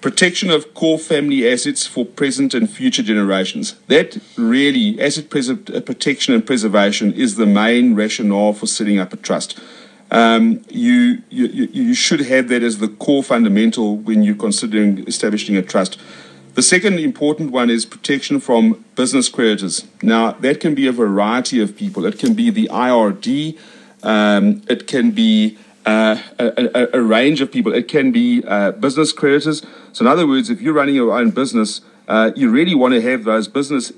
Protection of core family assets for present and future generations. That really, asset protection and preservation is the main rationale for setting up a trust. You should have that as the core fundamental when you're considering establishing a trust. The second important one is protection from business creditors. Now, that can be a variety of people. It can be the IRD. It can be a range of people. It can be business creditors. So in other words, if you're running your own business, you really want to have those business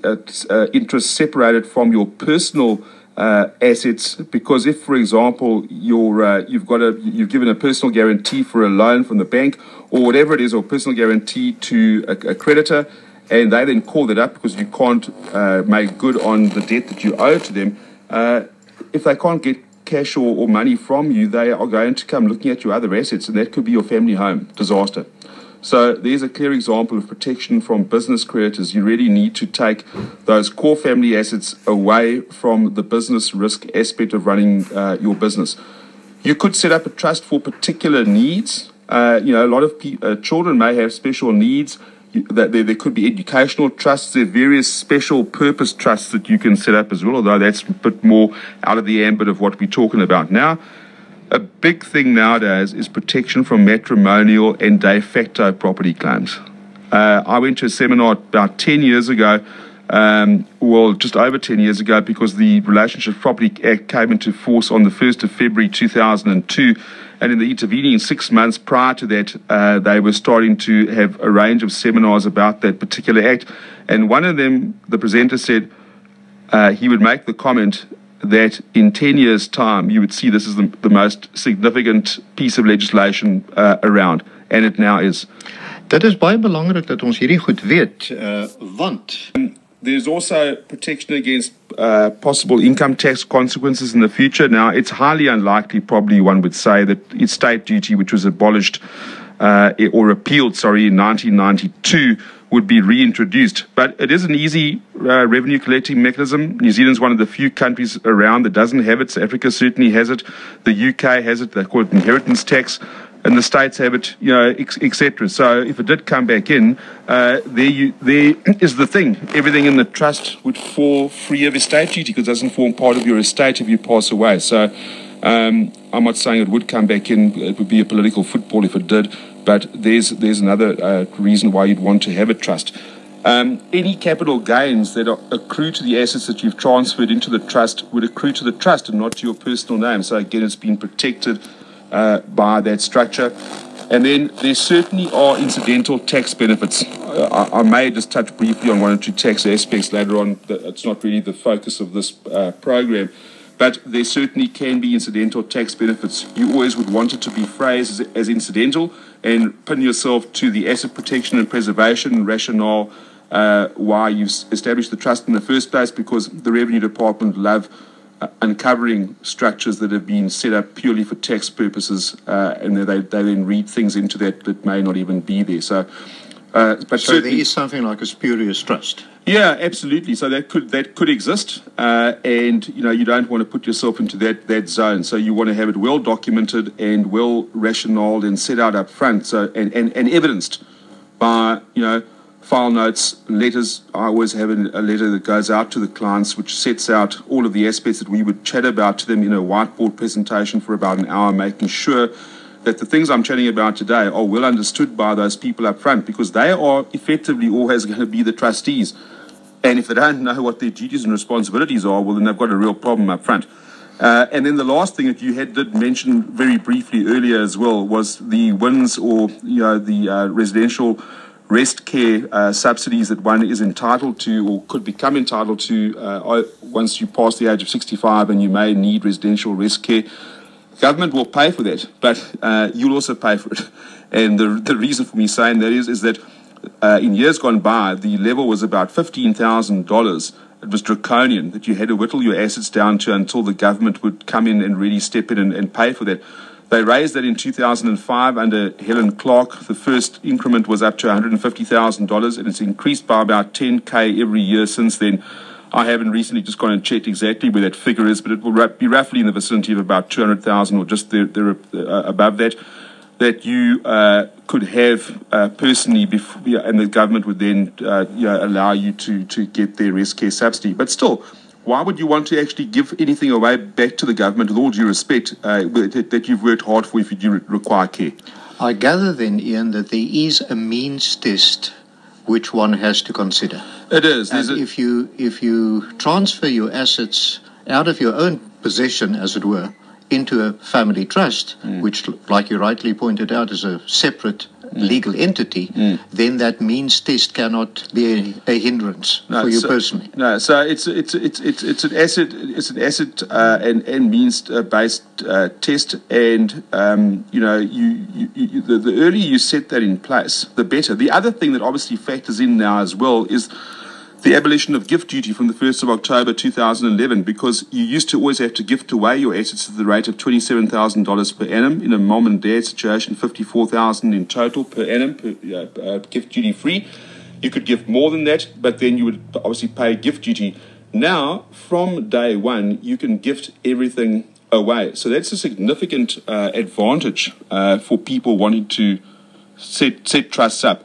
interests separated from your personal assets, because if, for example, you've given a personal guarantee for a loan from the bank or whatever it is, or personal guarantee to a creditor, and they then call that up because you can't make good on the debt that you owe to them, if they can't get cash or money from you, they are going to come looking at your other assets, and that could be your family home. Disaster. So there's a clear example of protection from business creditors. You really need to take those core family assets away from the business risk aspect of running your business. You could set up a trust for particular needs. A lot of children may have special needs. There could be educational trusts. There are various special purpose trusts that you can set up as well, although that's a bit more out of the ambit of what we're talking about now. A big thing nowadays is protection from matrimonial and de facto property claims. I went to a seminar about 10 years ago, just over 10 years ago, because the Relationship Property Act came into force on the 1st of February 2002. And in the intervening 6 months prior to that, they were starting to have a range of seminars about that particular act. And one of them, the presenter said, he would make the comment that in 10 years' time, you would see this is the most significant piece of legislation around. And it now is. Dit is baie belangrik dat ons hierdie goed weet, want there's also protection against possible income tax consequences in the future. Now, it's highly unlikely, probably one would say, that estate duty, which was abolished or repealed, in 1992, would be reintroduced. But it is an easy revenue collecting mechanism. New Zealand's one of the few countries around that doesn't have it. South Africa certainly has it. The UK has it. They call it inheritance tax. And the states have it, etc. So if it did come back in, there is the thing. Everything in the trust would fall free of estate duty because it doesn't form part of your estate if you pass away. So I'm not saying it would come back in. It would be a political football if it did. But there's another reason why you'd want to have a trust. Any capital gains that accrue to the assets that you've transferred into the trust would accrue to the trust and not to your personal name. So again, it's been protected by that structure. And then there certainly are incidental tax benefits. I may just touch briefly on one or two tax aspects later on. It's not really the focus of this program. But there certainly can be incidental tax benefits. You always would want it to be phrased as incidental and pin yourself to the asset protection and preservation rationale why you established the trust in the first place, because the Revenue Department love uncovering structures that have been set up purely for tax purposes, and they then read things into that may not even be there. So there is something like a spurious trust. Yeah, absolutely. So that could exist, and you don't want to put yourself into that zone. So you want to have it well documented and well rationaled and set out up front. So and evidenced by file notes, letters. I always have a letter that goes out to the clients which sets out all of the aspects that we would chat about to them in a whiteboard presentation for about an hour, making sure that the things I'm chatting about today are well understood by those people up front, because they are effectively always going to be the trustees. And if they don't know what their duties and responsibilities are, well, then they've got a real problem up front. And then the last thing that you did mention very briefly earlier as well was the WINS, or the residential rest care subsidies that one is entitled to or could become entitled to once you pass the age of 65 and you may need residential rest care. Government will pay for that, but you'll also pay for it. And the reason for me saying that is that in years gone by, the level was about $15,000. It was draconian, that you had to whittle your assets down to until the government would come in and really step in and pay for that. They raised that in 2005 under Helen Clark. The first increment was up to $150,000, and it's increased by about 10K every year since then. I haven't recently just gone and checked exactly where that figure is, but it will be roughly in the vicinity of about 200,000 or just there above that. that you could have personally, and the government would then allow you to get their rest care subsidy. But still, why would you want to actually give anything away back to the government, with all due respect, that you've worked hard for if you do require care? I gather then, Ian, that there is a means test which one has to consider. It is. And if you transfer your assets out of your own possession, as it were, into a family trust, which, like you rightly pointed out, is a separate legal entity, then that means test cannot be a hindrance for you personally. No, so it's an asset and means based test, and the earlier you set that in place, the better. The other thing that obviously factors in now as well is the abolition of gift duty from the 1st of October 2011, because you used to always have to gift away your assets at the rate of $27,000 per annum. In a mom and dad situation, $54,000 in total per annum, gift duty free. You could give more than that, but then you would obviously pay gift duty. Now, from day one, you can gift everything away. So that's a significant advantage for people wanting to set trusts up.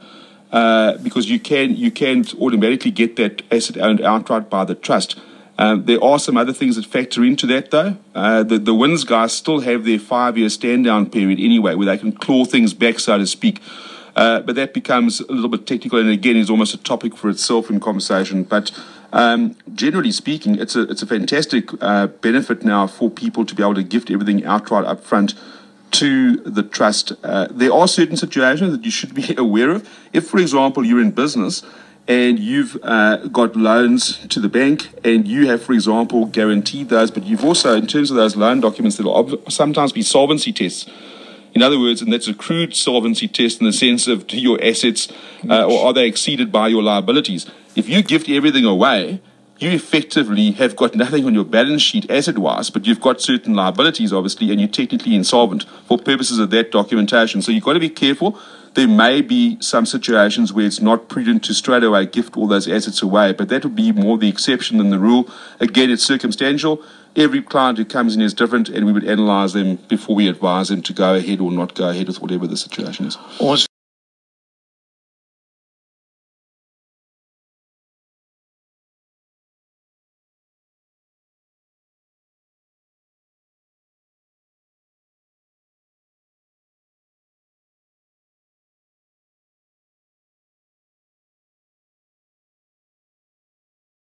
Because you can automatically get that asset owned outright by the trust. There are some other things that factor into that, though. The WINS guys still have their 5-year stand-down period anyway, where they can claw things back, so to speak. But that becomes a little bit technical, and again is almost a topic for itself in conversation. But generally speaking, it's a fantastic benefit now for people to be able to gift everything outright up front to the trust. There are certain situations that you should be aware of. If, for example, you're in business and you've got loans to the bank and you have, for example, guaranteed those, but you've also, in terms of those loan documents, there will sometimes be solvency tests. In other words, and that's a crude solvency test in the sense of, do your assets or are they exceeded by your liabilities? If you gift everything away, you effectively have got nothing on your balance sheet asset-wise, but you've got certain liabilities, obviously, and you're technically insolvent for purposes of that documentation. So you've got to be careful. There may be some situations where it's not prudent to straight away gift all those assets away, but that would be more the exception than the rule. Again, it's circumstantial. Every client who comes in is different, and we would analyse them before we advise them to go ahead or not go ahead with whatever the situation is. Awesome.